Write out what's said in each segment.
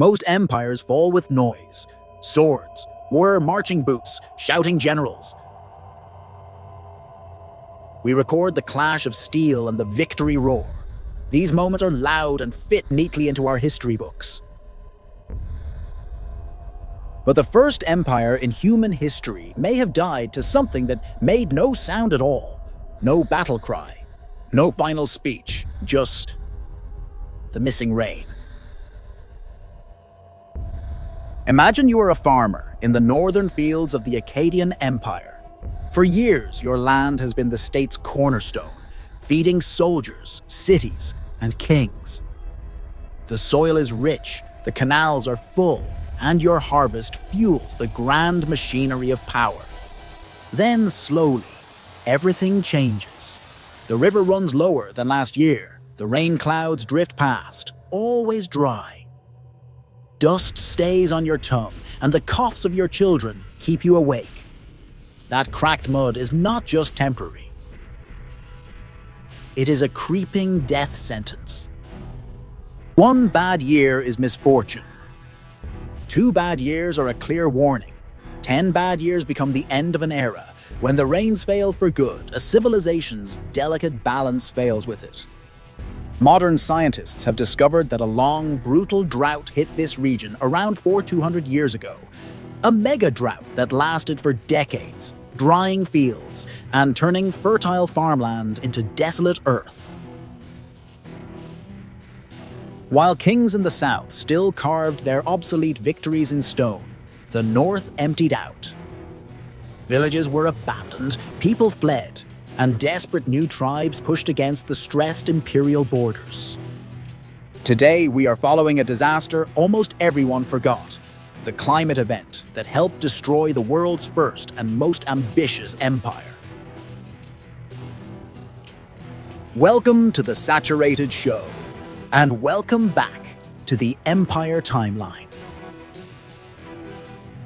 Most empires fall with noise. Swords, warrior marching boots, shouting generals. We record the clash of steel and the victory roar. These moments are loud and fit neatly into our history books. But the first empire in human history may have died to something that made no sound at all. No battle cry, no final speech, just the missing rain. Imagine you are a farmer in the northern fields of the Akkadian Empire. For years, your land has been the state's cornerstone, feeding soldiers, cities, and kings. The soil is rich, the canals are full, and your harvest fuels the grand machinery of power. Then slowly, everything changes. The river runs lower than last year. The rain clouds drift past, always dry. Dust stays on your tongue, and the coughs of your children keep you awake. That cracked mud is not just temporary. It is a creeping death sentence. One bad year is misfortune. 2 bad years are a clear warning. 10 bad years become the end of an era. When the rains fail for good, a civilization's delicate balance fails with it. Modern scientists have discovered that a long, brutal drought hit this region around 4,200 years ago. A mega drought that lasted for decades, drying fields and turning fertile farmland into desolate earth. While kings in the south still carved their obsolete victories in stone, the north emptied out. Villages were abandoned, people fled, and desperate new tribes pushed against the stressed imperial borders. Today, we are following a disaster almost everyone forgot: the climate event that helped destroy the world's first and most ambitious empire. Welcome to the Saturated Show, and welcome back to the Empire Timeline.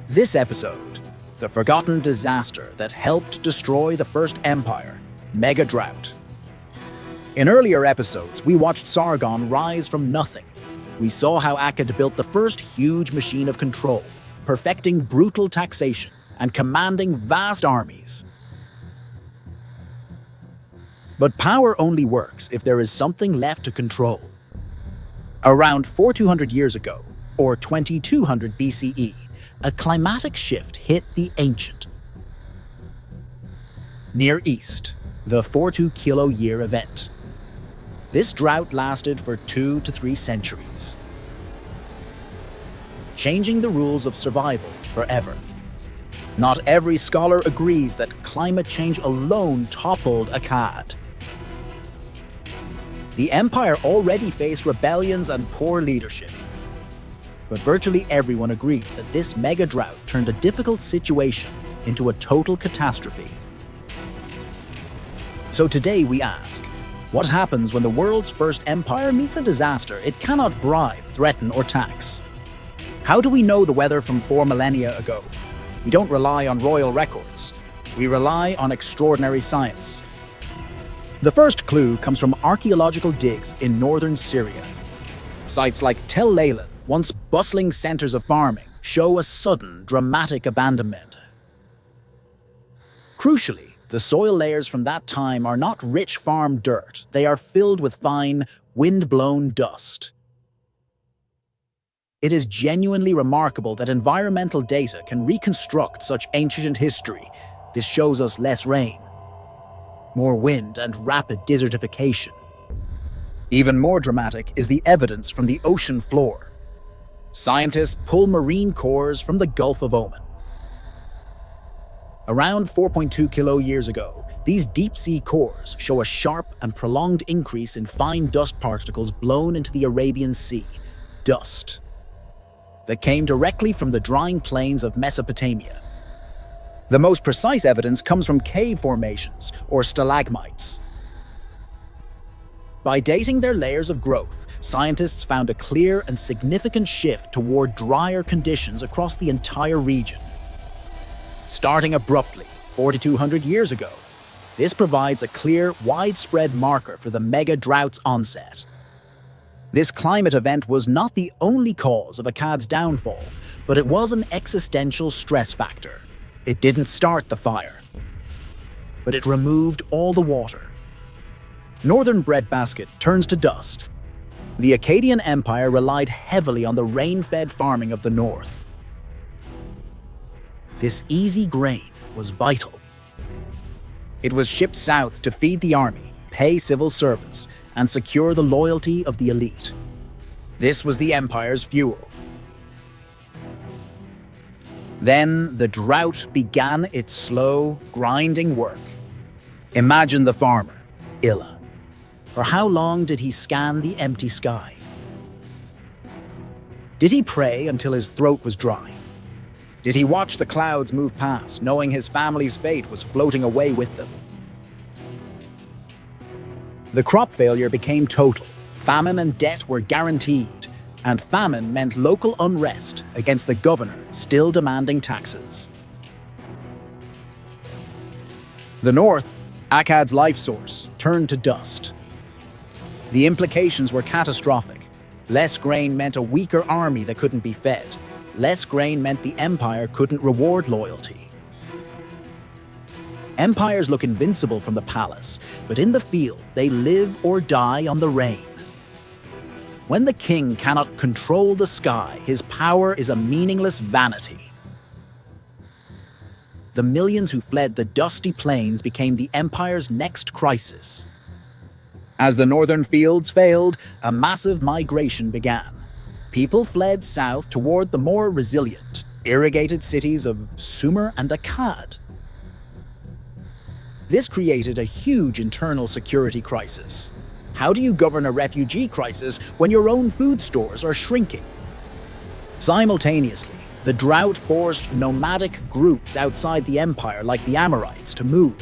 This episode, the forgotten disaster that helped destroy the first empire, mega drought. In earlier episodes, we watched Sargon rise from nothing. We saw how Akkad built the first huge machine of control, perfecting brutal taxation and commanding vast armies. But power only works if there is something left to control. Around 4,200 years ago, or 2200 BCE, a climatic shift hit the ancient Near East, the 42 kiloyear event. This drought lasted for 2 to 3 centuries, changing the rules of survival forever. Not every scholar agrees that climate change alone toppled Akkad. The empire already faced rebellions and poor leadership. But virtually everyone agrees that this mega drought turned a difficult situation into a total catastrophe. So today we ask, what happens when the world's first empire meets a disaster it cannot bribe, threaten, or tax? How do we know the weather from 4 millennia ago? We don't rely on royal records. We rely on extraordinary science. The first clue comes from archaeological digs in northern Syria. Sites like Tel Leilan, once bustling centers of farming, show a sudden, dramatic abandonment. Crucially, the soil layers from that time are not rich farm dirt. They are filled with fine, wind-blown dust. It is genuinely remarkable that environmental data can reconstruct such ancient history. This shows us less rain, more wind, and rapid desertification. Even more dramatic is the evidence from the ocean floor. Scientists pull marine cores from the Gulf of Oman. Around 4.2 kiloyears ago, these deep-sea cores show a sharp and prolonged increase in fine dust particles blown into the Arabian Sea, dust that came directly from the drying plains of Mesopotamia. The most precise evidence comes from cave formations, or stalagmites. By dating their layers of growth, scientists found a clear and significant shift toward drier conditions across the entire region. Starting abruptly, 4,200 years ago, this provides a clear, widespread marker for the mega drought's onset. This climate event was not the only cause of Akkad's downfall, but it was an existential stress factor. It didn't start the fire, but it removed all the water. Northern breadbasket turns to dust. The Akkadian Empire relied heavily on the rain-fed farming of the north. This easy grain was vital. It was shipped south to feed the army, pay civil servants, and secure the loyalty of the elite. This was the empire's fuel. Then the drought began its slow, grinding work. Imagine the farmer, Leilan. For how long did he scan the empty sky? Did he pray until his throat was dry? Did he watch the clouds move past, knowing his family's fate was floating away with them? The crop failure became total. Famine and debt were guaranteed, and famine meant local unrest against the governor still demanding taxes. The north, Akkad's life source, turned to dust. The implications were catastrophic. Less grain meant a weaker army that couldn't be fed. Less grain meant the empire couldn't reward loyalty. Empires look invincible from the palace, but in the field, they live or die on the rain. When the king cannot control the sky, his power is a meaningless vanity. The millions who fled the dusty plains became the empire's next crisis. As the northern fields failed, a massive migration began. People fled south toward the more resilient, irrigated cities of Sumer and Akkad. This created a huge internal security crisis. How do you govern a refugee crisis when your own food stores are shrinking? Simultaneously, the drought forced nomadic groups outside the empire like the Amorites to move.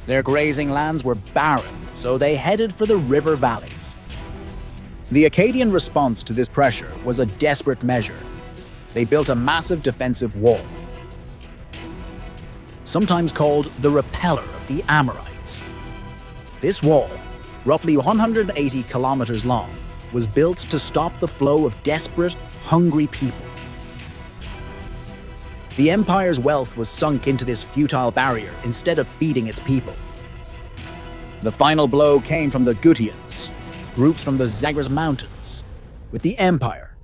Their grazing lands were barren, so they headed for the river valleys. The Akkadian response to this pressure was a desperate measure. They built a massive defensive wall, sometimes called the repeller of the Amorites. This wall, roughly 180 kilometers long, was built to stop the flow of desperate, hungry people. The empire's wealth was sunk into this futile barrier instead of feeding its people. The final blow came from the Gutians, groups from the Zagros Mountains, with the empire.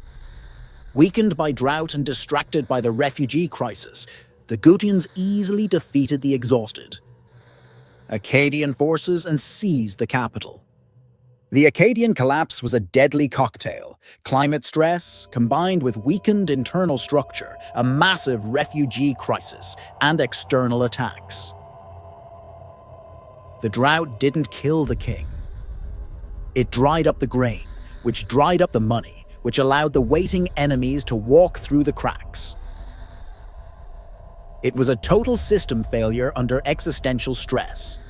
Weakened by drought and distracted by the refugee crisis, the Gutians easily defeated the exhausted Akkadian forces and seized the capital. The Akkadian collapse was a deadly cocktail: climate stress, combined with weakened internal structure, a massive refugee crisis, and external attacks. The drought didn't kill the king. It dried up the grain, which dried up the money, which allowed the waiting enemies to walk through the cracks. It was a total system failure under existential stress.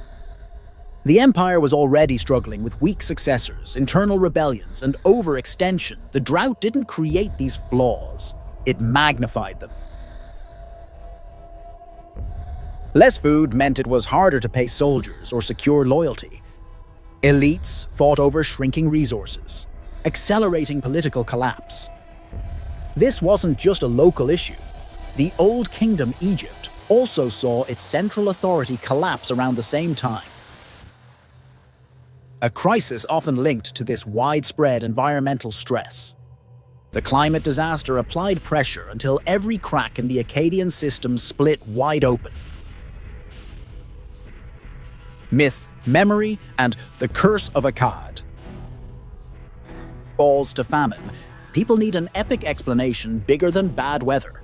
The empire was already struggling with weak successors, internal rebellions, and overextension. The drought didn't create these flaws, it magnified them. Less food meant it was harder to pay soldiers or secure loyalty. Elites fought over shrinking resources, accelerating political collapse. This wasn't just a local issue. The Old Kingdom Egypt also saw its central authority collapse around the same time. A crisis often linked to this widespread environmental stress. The climate disaster applied pressure until every crack in the Akkadian system split wide open. Myth, memory, and the Curse of Akkad. Falls to famine. People need an epic explanation bigger than bad weather.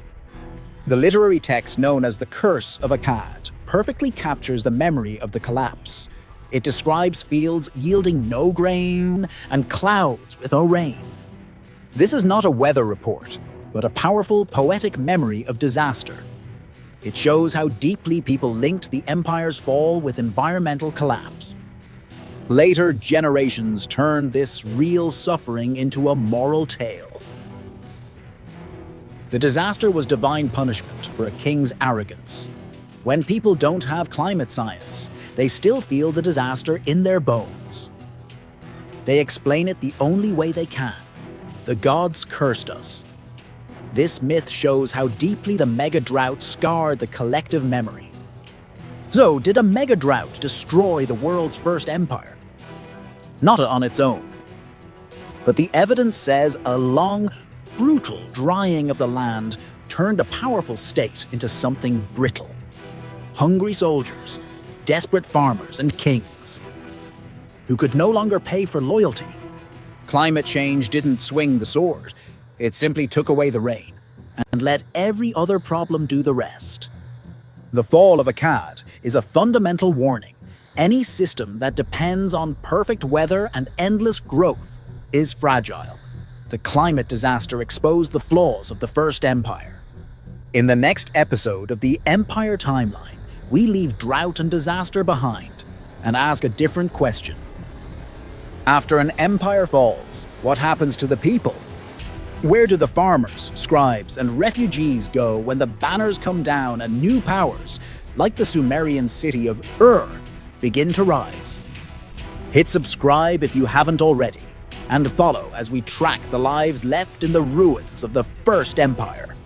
The literary text known as the Curse of Akkad perfectly captures the memory of the collapse. It describes fields yielding no grain and clouds with no rain. This is not a weather report, but a powerful poetic memory of disaster. It shows how deeply people linked the empire's fall with environmental collapse. Later generations turned this real suffering into a moral tale. The disaster was divine punishment for a king's arrogance. When people don't have climate science, they still feel the disaster in their bones. They explain it the only way they can. The gods cursed us. This myth shows how deeply the mega drought scarred the collective memory. So, did a mega drought destroy the world's first empire? Not on its own. But the evidence says a long, brutal drying of the land turned a powerful state into something brittle. Hungry soldiers, desperate farmers, and kings who could no longer pay for loyalty. Climate change didn't swing the sword. It simply took away the rain and let every other problem do the rest. The fall of Akkad is a fundamental warning. Any system that depends on perfect weather and endless growth is fragile. The climate disaster exposed the flaws of the First Empire. In the next episode of the Empire Timeline, we leave drought and disaster behind and ask a different question. After an empire falls, what happens to the people? Where do the farmers, scribes, and refugees go when the banners come down and new powers, like the Sumerian city of Ur, begin to rise? Hit subscribe if you haven't already, and follow as we track the lives left in the ruins of the First Empire.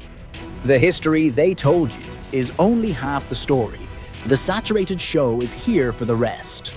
The history they told you is only half the story. The saturated show is here for the rest.